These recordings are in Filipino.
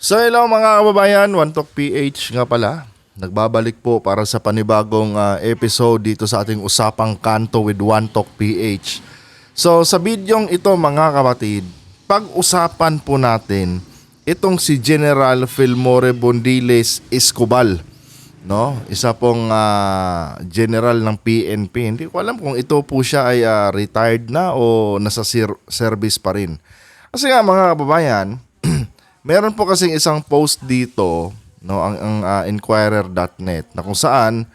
So hello mga kababayan, One Talk PH nga pala. Nagbabalik po para sa panibagong episode dito sa ating Usapang Kanto with One Talk PH. So sa bidyong ito mga kapatid, pag-usapan po natin itong si General Fillmore Bondiles Escobal. No? Isa pong general ng PNP. Hindi ko alam kung ito po siya ay retired na o nasa service pa rin. Kasi nga mga kababayan, meron po kasing isang post dito, no, ang Inquirer.net na kung saan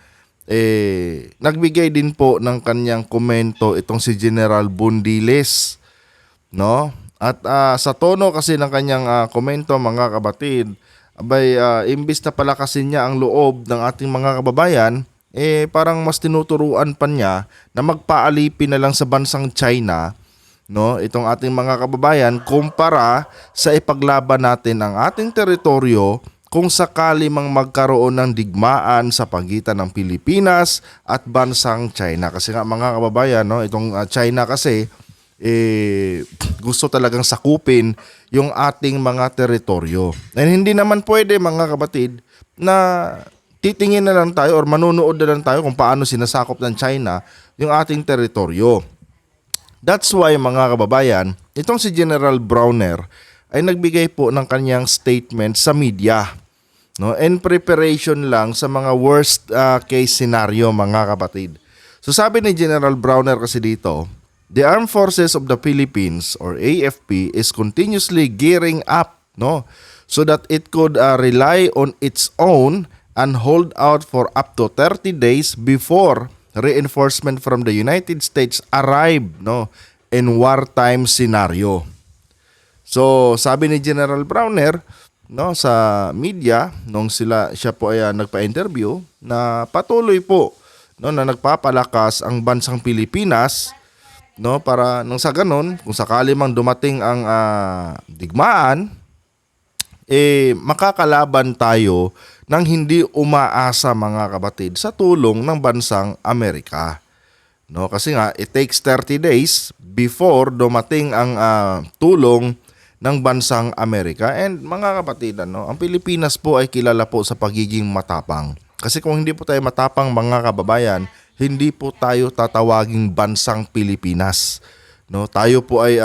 nagbigay din po ng kanyang komento itong si General Bondiles, no? At sa tono kasi ng kanyang komento mga kabatid, abay imbis na palakasin niya ang loob ng ating mga kababayan, parang mas tinuturuan pa niya na magpaalipin na lang sa bansang China, no, itong ating mga kababayan kumpara sa ipaglaban natin ang ating teritoryo kung sakali mang magkaroon ng digmaan sa pagitan ng Pilipinas at bansang China. Kasi nga mga kababayan, no, itong China kasi gusto talagang sakupin yung ating mga teritoryo. And hindi naman pwede mga kabatid na titingin na lang tayo or manunood na lang tayo kung paano sinasakop ng China yung ating teritoryo. That's why mga kababayan, itong si General Browner ay nagbigay po ng kanyang statement sa media, no, in preparation lang sa mga worst case scenario mga kapatid. So sabi ni General Browner kasi dito, the Armed Forces of the Philippines or AFP is continuously gearing up, no, so that it could rely on its own and hold out for up to 30 days before reinforcement from the United States arrive, no, in wartime scenario. So sabi ni General Browner, no, sa media nung siya po ay nagpa-interview na patuloy po, no, na nagpapalakas ang bansang Pilipinas, no, para nang sa ganon kung sakali mang dumating ang digmaan, makakalaban tayo nang hindi umaasa mga kapatid sa tulong ng bansang Amerika. No, kasi nga it takes 30 days before dumating ang tulong ng bansang Amerika. And mga kapatid, ang Pilipinas po ay kilala po sa pagiging matapang. Kasi kung hindi po tayo matapang mga kababayan, hindi po tayo tatawaging bansang Pilipinas. No, tayo po ay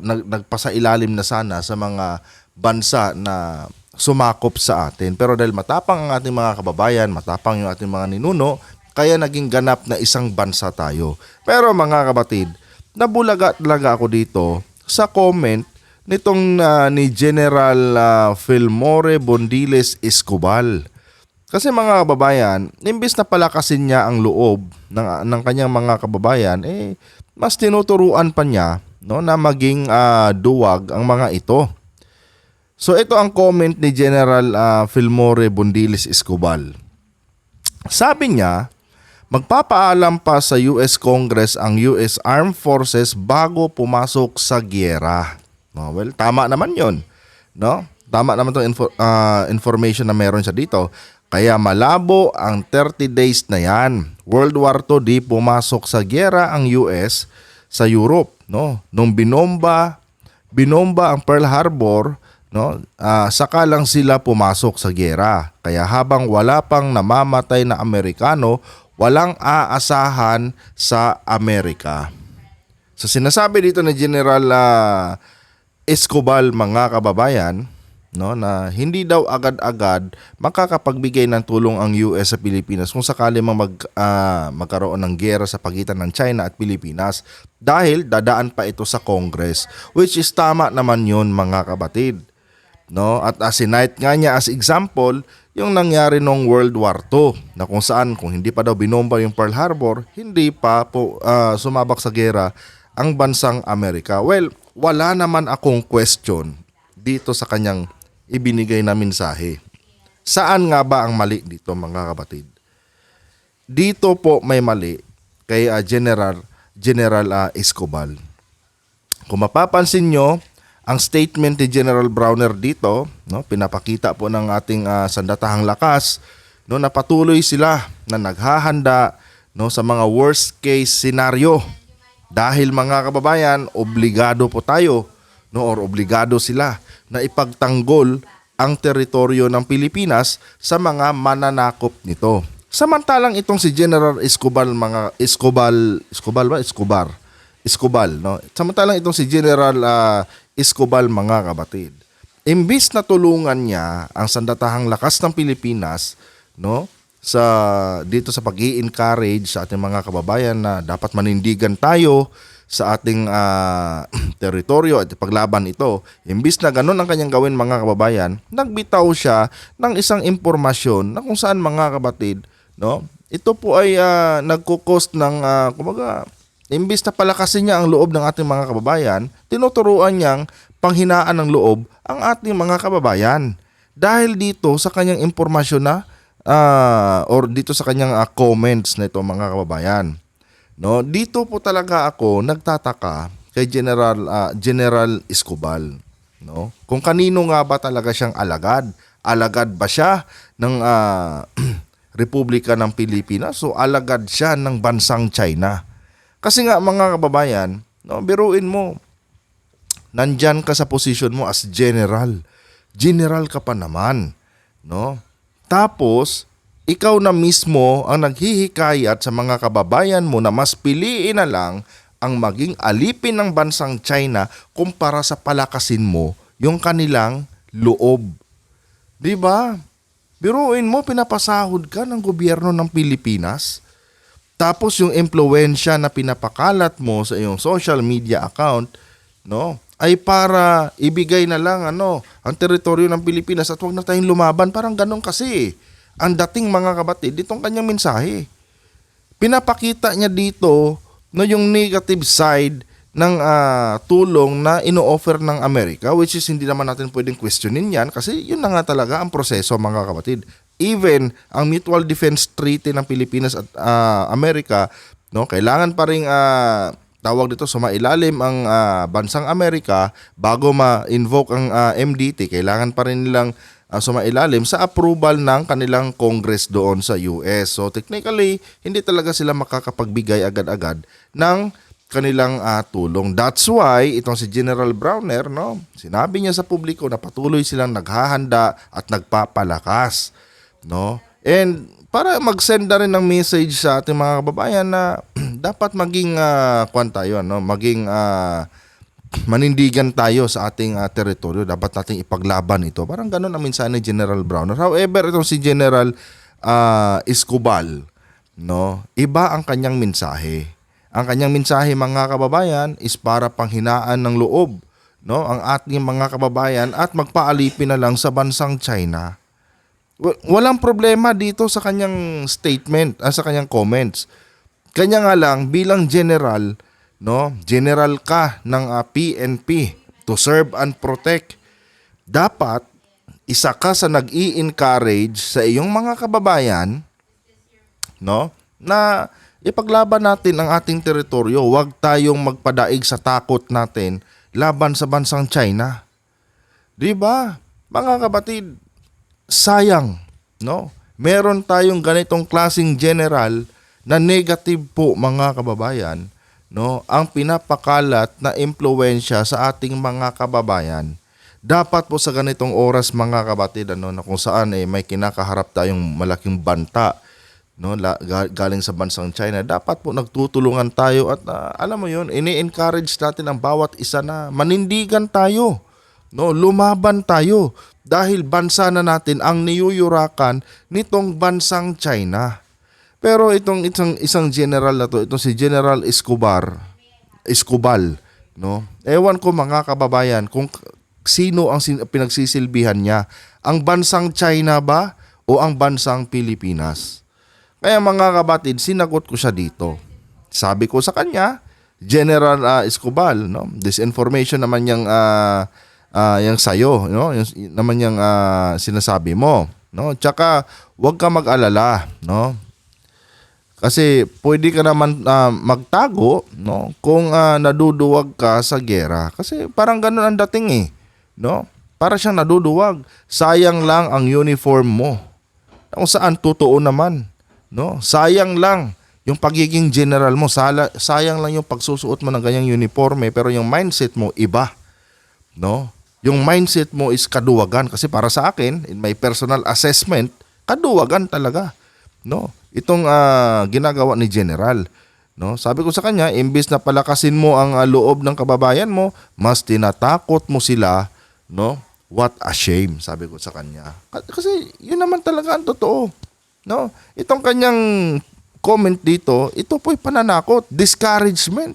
nagpasailalim na sana sa mga bansa na sumakop sa atin. Pero dahil matapang ang ating mga kababayan, matapang yung ating mga ninuno, kaya naging ganap na isang bansa tayo. Pero mga kabatid, nabulaga talaga ako dito sa comment nitong ni General Fillmore Bondiles Escobal. Kasi mga kababayan, imbis na palakasin niya ang loob ng kanyang mga kababayan, mas tinuturuan pa niya, no, na maging duwag ang mga ito. So ito ang comment ni General Fillmore Bondiles Escobal. Sabi niya, magpapaalam pa sa US Congress ang US Armed Forces bago pumasok sa giyera. No, well, tama naman 'yon, no? Tama naman 'tong information na meron siya dito. Kaya malabo ang 30 days na 'yan. World War II di pumasok sa giyera ang US sa Europe, no? Nung binomba ang Pearl Harbor, no, saka lang sila pumasok sa giyera. Kaya habang wala pang namamatay na Amerikano, walang aasahan sa Amerika. So sinasabi dito ni General Escobal mga kababayan, no, na hindi daw agad-agad makakapagbigay ng tulong ang US sa Pilipinas kung sakali magkaroon ng giyera sa pagitan ng China at Pilipinas dahil dadaan pa ito sa Congress, which is tama naman yun mga kabatid. No, at sinite nga niya as example yung nangyari nung World War II na kung saan kung hindi pa daw binomba yung Pearl Harbor, hindi pa po sumabak sa giyera ang bansang Amerika. Well, wala naman akong question dito sa kanyang ibinigay na mensahe. Saan nga ba ang mali dito mga kapatid? Dito po may mali kay General Escobal. Kung mapapansin nyo, ang statement ni General Browner dito, no, pinapakita po ng ating sandatahang lakas, no, na patuloy sila na naghahanda, no, sa mga worst case scenario. Dahil mga kababayan, obligado po tayo, no, or obligado sila na ipagtanggol ang teritoryo ng Pilipinas sa mga mananakop nito. Samantalang itong si General Escobar, no? Samantalang itong si General Escobar, mga kapatid, imbis na tulungan niya ang sandatahang lakas ng Pilipinas, no, dito sa pag-i-encourage sa ating mga kababayan na dapat manindigan tayo sa ating teritoryo at paglaban ito. Imbis na ganun ang kanyang gawin, mga kababayan, nagbitaw siya ng isang impormasyon na kung saan, mga kapatid, no, ito po ay nagko-cost ng kumbaga, imbis na palakasin niya ang loob ng ating mga kababayan, tinuturuan niyang panghinaan ng loob ang ating mga kababayan. Dahil dito sa kanyang impormasyon na or dito sa kanyang comments na ito, mga kababayan. No, dito po talaga ako nagtataka kay General Escobar, no? Kung kanino nga ba talaga siyang alagad? Alagad ba siya ng Republika ng Pilipinas o alagad siya ng bansang China? Kasi nga, mga kababayan, no, biruin mo, nandyan ka sa posisyon mo as general. General ka pa naman, no? Tapos ikaw na mismo ang naghihikayat sa mga kababayan mo na mas piliin na lang ang maging alipin ng bansang China kumpara sa palakasin mo yung kanilang loob. 'Di ba? Biruin mo, pinapasahod ka ng gobyerno ng Pilipinas. Tapos yung impluwensya na pinapakalat mo sa iyong social media account, no, ay para ibigay na lang ang teritoryo ng Pilipinas at wag na tayong lumaban. Parang ganun kasi ang dating, mga kabatid, ditong kanyang mensahe. Pinapakita niya dito no, yung negative side ng tulong na ino-offer ng Amerika, which is hindi naman natin pwedeng questionin yan kasi yun na nga talaga ang proseso, mga kapatid. Even ang Mutual Defense Treaty ng Pilipinas at Amerika, no, kailangan pa ring tawag dito sumailalim ang bansang Amerika bago ma-invoke ang MDT. Kailangan pa rin nilang sumailalim sa approval ng kanilang Congress doon sa US. So technically, hindi talaga sila makakapagbigay agad-agad ng kanilang tulong. That's why itong si General Browner, no, sinabi niya sa publiko na patuloy silang naghahanda at nagpapalakas, no? And para mag-send na rin ng message sa ating mga kababayan na dapat maging maging manindigan tayo sa ating teritoryo. Dapat nating ipaglaban ito. Parang ganun ang mensahe ni General Browner. However, itong si General Escobar, no, iba ang kanyang mensahe. Ang kanyang mensahe, mga kababayan, is para panghinaan ng loob, no, ang ating mga kababayan at magpaalipin na lang sa bansang China. Walang problema dito sa kanyang statement, sa kanyang comments. Kanya nga lang bilang general, no, general ka ng PNP, to serve and protect. Dapat isa ka sa nag-i-encourage sa iyong mga kababayan, no, na ipaglaban natin ang ating teritoryo. Huwag tayong magpadaig sa takot natin laban sa bansang China. 'Di ba? Mga kapatid, sayang, no? Meron tayong ganitong klaseng general na negative po, mga kababayan, no, ang pinapakalat na impluwensya sa ating mga kababayan. Dapat po sa ganitong oras, mga kapatid, na kung saan may kinakaharap tayong malaking banta, no, galing sa bansang China, dapat po nagtutulungan tayo at alam mo yun, ini-encourage natin ang bawat isa na manindigan tayo, no, lumaban tayo dahil bansa na natin ang niyuyurakan nitong bansang China. Pero itong isang general na to, itong si General Escobar, no, ewan ko, mga kababayan, kung sino ang pinagsisilbihan niya, ang bansang China ba o ang bansang Pilipinas? Kaya, mga kabatid, sinagot ko siya dito. Sabi ko sa kanya, General Escobar, no, disinformation naman yung sayo, no, yung naman yung sinasabi mo, no, tsaka wag ka mag-alala, no, kasi pwede ka naman magtago, no, kung naduduwag ka sa gera. Kasi parang ganun ang dating no? Para siyang naduduwag. Sayang lang ang uniform mo. Kung saan totoo naman, no? Sayang lang yung pagiging general mo. Sayang lang yung pagsusuot mo ng ganyang uniforme pero yung mindset mo iba, no? Yung mindset mo is kaduwagan kasi para sa akin, in my personal assessment, kaduwagan talaga, no? Itong ginagawa ni General, no? Sabi ko sa kanya, imbes na palakasin mo ang loob ng kababayan mo, mas tinatakot mo sila, no? What a shame, sabi ko sa kanya. Kasi yun naman talaga ang totoo, no? Itong kanyang comment dito, ito po'y pananakot, discouragement,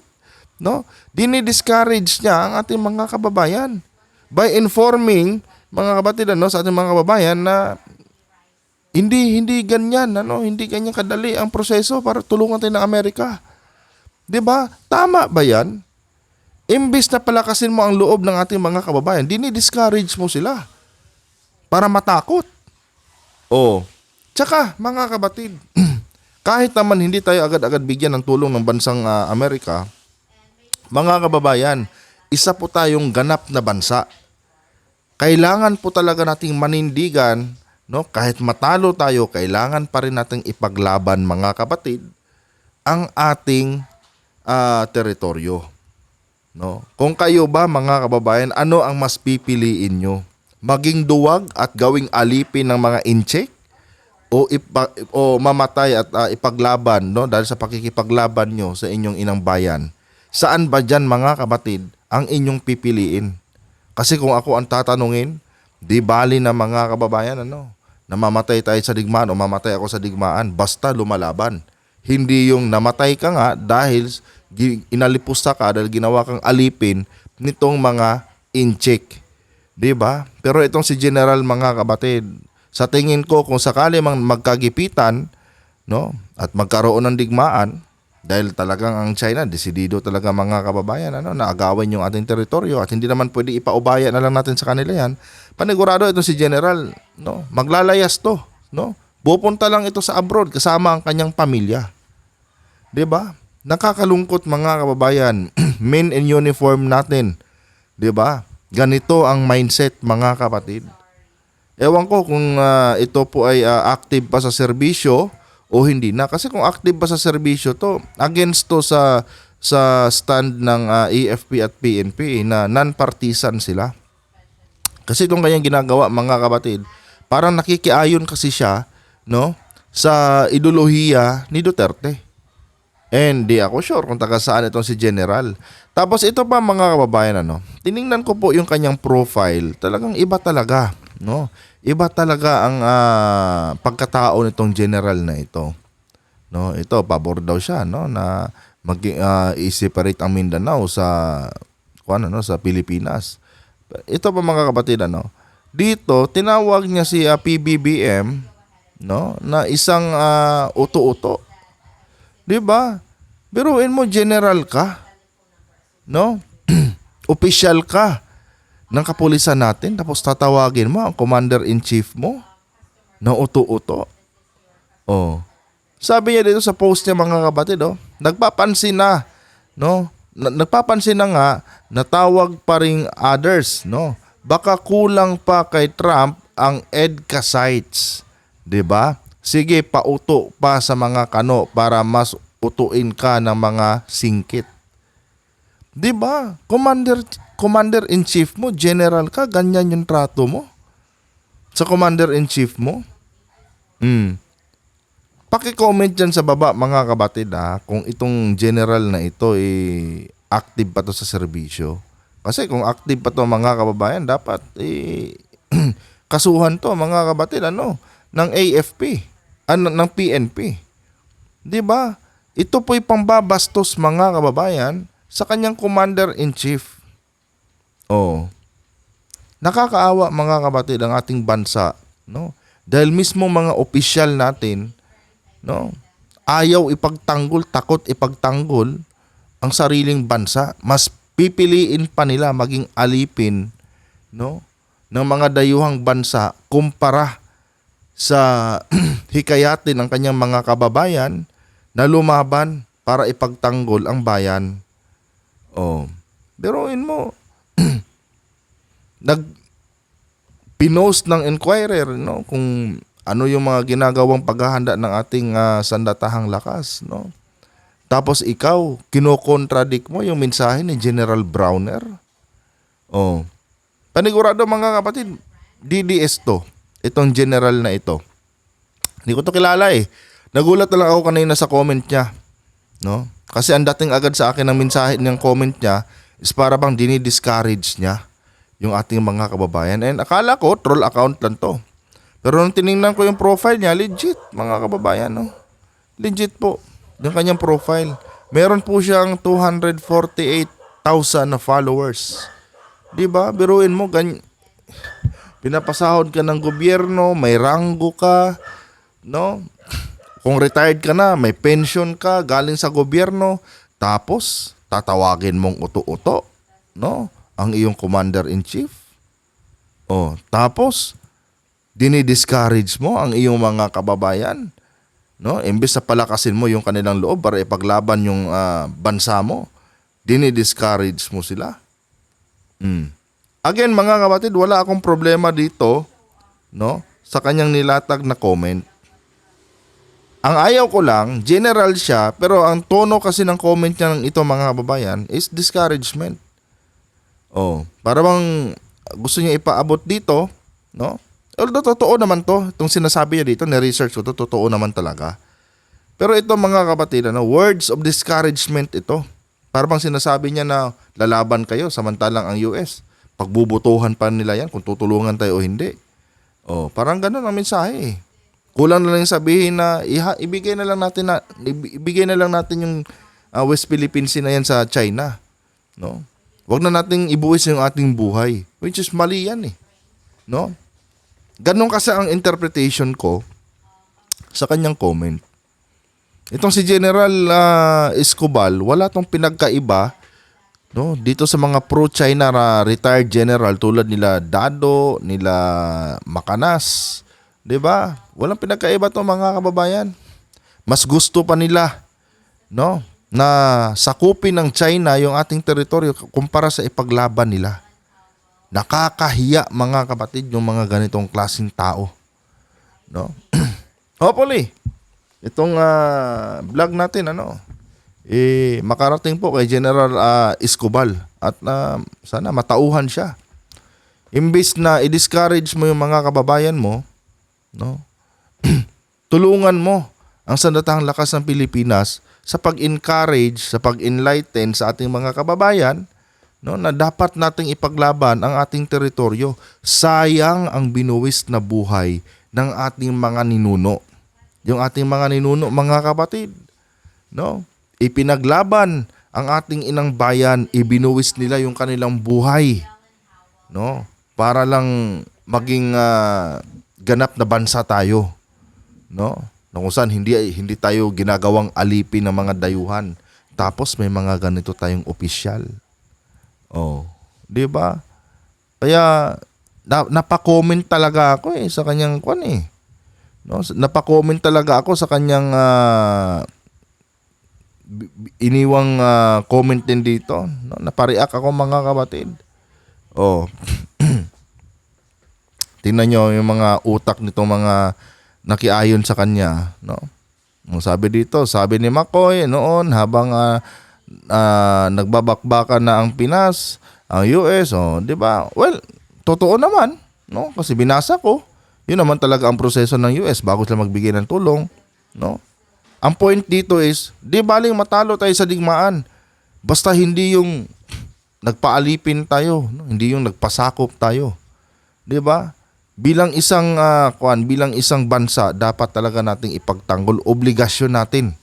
no? Dini-discourage niya ang ating mga kababayan by informing mga kapatid sa ating mga kababayan na hindi ganyan, hindi ganyan kadali ang proseso para tulungan tayo ng Amerika. 'Di ba? Tama ba 'yan? Imbis na palakasin mo ang loob ng ating mga kababayan, dini-discourage mo sila para matakot. Oh. Tsaka mga kapatid, kahit naman hindi tayo agad-agad bigyan ng tulong ng bansang Amerika, mga kababayan, isa po tayong ganap na bansa. Kailangan po talaga nating manindigan, no? Kahit matalo tayo, kailangan pa rin nating ipaglaban mga kapatid ang ating teritoryo. No? Kung kayo ba mga kababayan, ano ang mas pipiliin nyo? Maging duwag at gawing alipin ng mga incheck? O mamatay at ipaglaban, no? Dahil sa pakikipaglaban nyo sa inyong inang bayan? Saan ba dyan mga kapatid ang inyong pipiliin? Kasi kung ako ang tatanungin, di bali na mga kababayan, na mamatay tayo sa digmaan o mamatay ako sa digmaan, basta lumalaban. Hindi yung namatay ka nga dahil inalipusta ka dahil ginawa kang alipin nitong mga incheck. Di ba? Pero itong si General mga kapatid, sa tingin ko kung sakali mang magkagipitan, no, at magkaroon ng digmaan, dahil talagang ang China, desidido talaga mga kababayan, na agawin yung ating teritoryo at hindi naman pwede ipaubaya na lang natin sa kanila yan. Panigurado ito si General, no, maglalayas to, no? Pupunta lang ito sa abroad kasama ang kanyang pamilya. 'Di ba? Nakakalungkot mga kababayan, men in uniform natin. 'Di ba? Ganito ang mindset mga kapatid. Ewan ko kung ito po ay active pa sa serbisyo o hindi na, kasi kung active ba sa serbisyo to, against to sa stand ng AFP at PNP na non-partisan sila. Kasi itong kanyang ginagawa mga kapatid, parang nakikiayon kasi siya, no, sa ideolohiya ni Duterte. And di ako sure kung taga saan itong si General. Tapos ito pa mga kababayan, tiningnan ko po yung kanyang profile, talagang iba talaga, no? Iba talaga ang pagkatao nitong general na ito. No, ito pabor daw siya, no, na i-separate ang Mindanao sa sa Pilipinas. Ito pa mga kapatid, dito tinawag niya si PBBM, no, na isang uto-uto. 'Di ba? Biruin mo, general ka, no? Official ka ng kapulisan natin, tapos tatawagin mo ang commander-in-chief mo na uto-uto. Oh. Sabi niya dito sa post niya mga kapatid, nagpapansin na, no? Nagpapansin na nga na tawag pa ring others, no? Baka kulang pa kay Trump ang EDCA sites, 'di ba? Sige, pauto pa sa mga kano para mas utuin ka ng mga singkit. 'Di ba? Commander-in-chief mo, general ka, ganyan yung trato mo sa commander-in-chief mo. Paki-comment dyan sa baba mga kapatid kung itong general na ito active pa to sa serbisyo. Kasi kung active pa to mga kababayan, dapat kasuhan to mga kapatid ng AFP, ng PNP. 'Di ba? Ito po'y pambabastos mga kababayan sa kanyang commander-in-chief. Oh. Nakakaawa mga kapatid ang ating bansa, no? Dahil mismo mga opisyal natin, no, ayaw ipagtanggol, takot ipagtanggol ang sariling bansa. Mas pipiliin pa nila maging alipin, no, ng mga dayuhang bansa kumpara sa hikayatin ng kanyang mga kababayan na lumaban para ipagtanggol ang bayan. Oh. Biruin mo, pinost ng Inquirer, no, kung ano yung mga ginagawang paghahanda ng ating sandatahang lakas, no. Tapos kino-contradict mo yung mensahe ni General Browner. Oh. Panigurado mga kapatid, DDS to. Itong general na ito. Hindi ko to kilala eh. Nagulat na lang ako kanina sa comment niya. No? Kasi ang dating agad sa akin ng mensahe niyang comment niya is para bang dinidiscourage niya yung ating mga kababayan. And akala ko, troll account lang to. Pero nung tinignan ko yung profile niya, legit mga kababayan. No? Legit po. Yung kanyang profile. Meron po siyang 248,000 na followers. Diba? Biruin mo, pinapasahod ka ng gobyerno, may ranggo ka, no? Kung retired ka na, may pension ka galing sa gobyerno, tapos tatawagin mong uto-uto, no? Ang iyong commander-in-chief. Oh, tapos dinidiscourage mo ang iyong mga kababayan, no? Imbes na palakasin mo yung kanilang loob para ipaglaban yung bansa mo, dinidiscourage mo sila. Again, mga kapatid, wala akong problema dito, no? Sa kanyang nilatag na comment. Ang ayaw ko lang, general siya, pero ang tono kasi ng comment niya ng ito mga kababayan is discouragement. Oh, para bang gusto niya ipaabot dito, no? Although totoo naman to, itong sinasabi niya dito, ni-research ko to, totoo naman talaga. Pero ito mga kapatid, words of discouragement ito. Para bang sinasabi niya na lalaban kayo samantalang ang US. Pagbubutuhan pa nila yan kung tutulungan tayo o hindi. Oh, parang ganun ang mensahe eh. Kulang na lang sabihin na ibigay na lang natin yung West Philippine Sea na yan sa China, no? Wag na nating ibuwis yung ating buhay, which is mali yan eh, no? Ganun kasi ang interpretation ko sa kanyang comment. Itong si General Escobal, wala tong pinagkaiba, no, dito sa mga pro-China retired general tulad nila Dado, nila Macanas, 'di ba? Walang pinagkaiba to mga kababayan. Mas gusto pa nila, no, na sakupin ng China yung ating teritoryo kumpara sa ipaglaban nila. Nakakahiya mga kapatid yung mga ganitong klaseng tao, no? Hopefully itong vlog natin makarating po kay General Escobal at sana matauhan siya. Imbis na i-discourage mo yung mga kababayan mo, no? Tulungan mo ang sandatahang lakas ng Pilipinas sa pag-encourage, sa pag-enlighten sa ating mga kababayan, no, na dapat nating ipaglaban ang ating teritoryo. Sayang ang binuwis na buhay ng ating mga ninuno. Yung ating mga ninuno, mga kapatid, no? Ipinaglaban ang ating inang bayan, ibinuwis nila yung kanilang buhay, no? Para lang maging ganap na bansa tayo, no? Kung saan hindi tayo ginagawang alipin ng mga dayuhan. Tapos may mga ganito tayong opisyal. Oh, 'di ba? Kaya napa-comment talaga ako sa kanyang no, napa-comment talaga ako sa kanyang iniwang comment din dito, no? Napareact ako mga kapatid. Oh. Tingnan nyo yung mga utak nitong mga nakiayon sa kanya, no? Sabi dito, sabi ni McCoy noon habang nagbabakbakan na ang Pinas, ang US, 'di ba? Well, totoo naman, no? Kasi binasa ko, yun naman talaga ang proseso ng US bago sila magbigay ng tulong, no? Ang point dito is, di baling matalo tayo sa digmaan. Basta hindi yung nagpaalipin tayo, no? Hindi yung nagpasakop tayo. Di ba? Bilang isang bansa, dapat talaga nating ipagtanggol, obligasyon natin.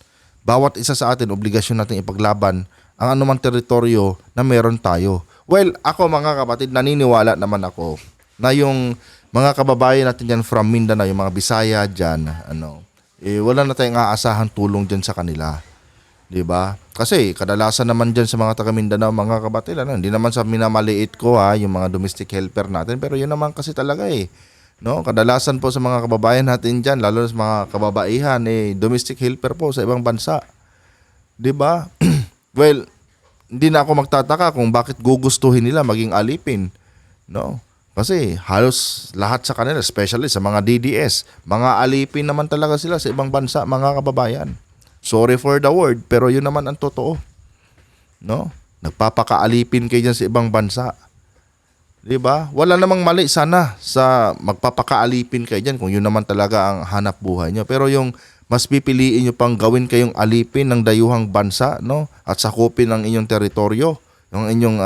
Bawat isa sa atin, obligasyon nating ipaglaban ang anumang teritoryo na meron tayo. Well, ako mga kapatid, naniniwala naman ako na yung mga kababayan natin dyan from Mindanao, yung mga Bisaya dyan, wala na tayong aasahan tulong dyan sa kanila. Diba? Kasi kadalasan naman dyan sa mga taga Mindanao, mga kapatid, hindi naman sa minamaliit ko yung mga domestic helper natin, pero yun naman kasi talaga no? Kadalasan po sa mga kababayan natin dyan, lalo sa mga kababaihan, domestic helper po sa ibang bansa. Diba? Well, hindi na ako magtataka kung bakit gugustuhin nila maging alipin, no? Kasi halos lahat sa kanila, especially sa mga DDS, mga alipin naman talaga sila sa ibang bansa, mga kababayan. Sorry for the word, pero yun naman ang totoo, no? Nagpapakaalipin kayo dyan sa ibang bansa. 'Di ba? Wala namang mali sana sa magpapakaalipin kayo diyan kung yun naman talaga ang hanap buhay nyo. Pero yung mas pipiliin nyo pang gawin kayong alipin ng dayuhang bansa, no? At sakupin ang inyong teritoryo, yung inyong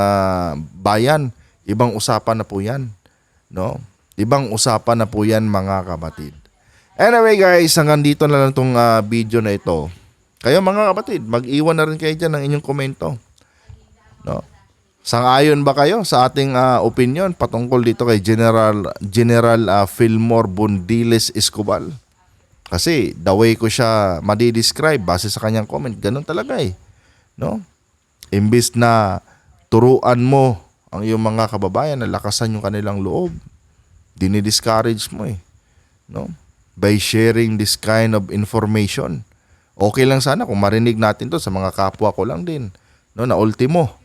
bayan, ibang usapan na po 'yan, no? Ibang usapan na po 'yan, mga kapatid. Anyway guys, hanggang dito na lang tong video na ito. Kayo mga kapatid, mag-iwan na rin kayo dyan ng inyong komento. No? Sang-ayon ba kayo sa ating opinion patungkol dito kay General Fillmore Bundiles Escobar? Kasi the way ko siya madi-describe base sa kanyang comment, ganun talaga eh. No? Imbis na turuan mo ang iyong mga kababayan na lakasan yung kanilang loob, dinidiscourage mo eh. No? By sharing this kind of information. Okay lang sana kung marinig natin to sa mga kapwa ko lang din, no, na ultimo.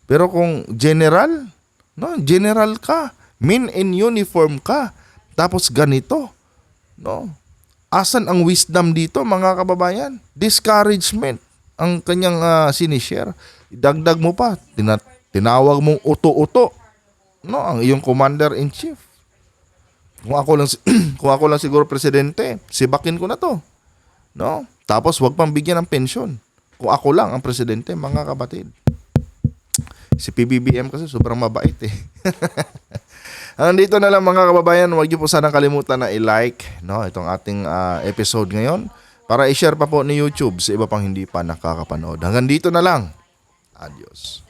Pero kung general, no, general ka, men in uniform ka, tapos ganito, no? Asan ang wisdom dito, mga kababayan? Discouragement ang kanyang sinishare. Dagdag mo pa, tinawag mong uto-uto, no, ang iyong commander-in-chief. Kung ako lang kung ako lang siguro presidente, sibakin ko na to. No? Tapos wag pang bigyan ng pensyon. Kung ako lang ang presidente, mga kapatid. Si PBBM kasi sobrang mabait eh. Nandito na lang mga kababayan, huwag niyo po sanang kalimutan na i-like, no, itong ating episode ngayon para i-share pa po ni YouTube sa iba pang hindi pa nakakapanood. Hanggang dito na lang. Adios.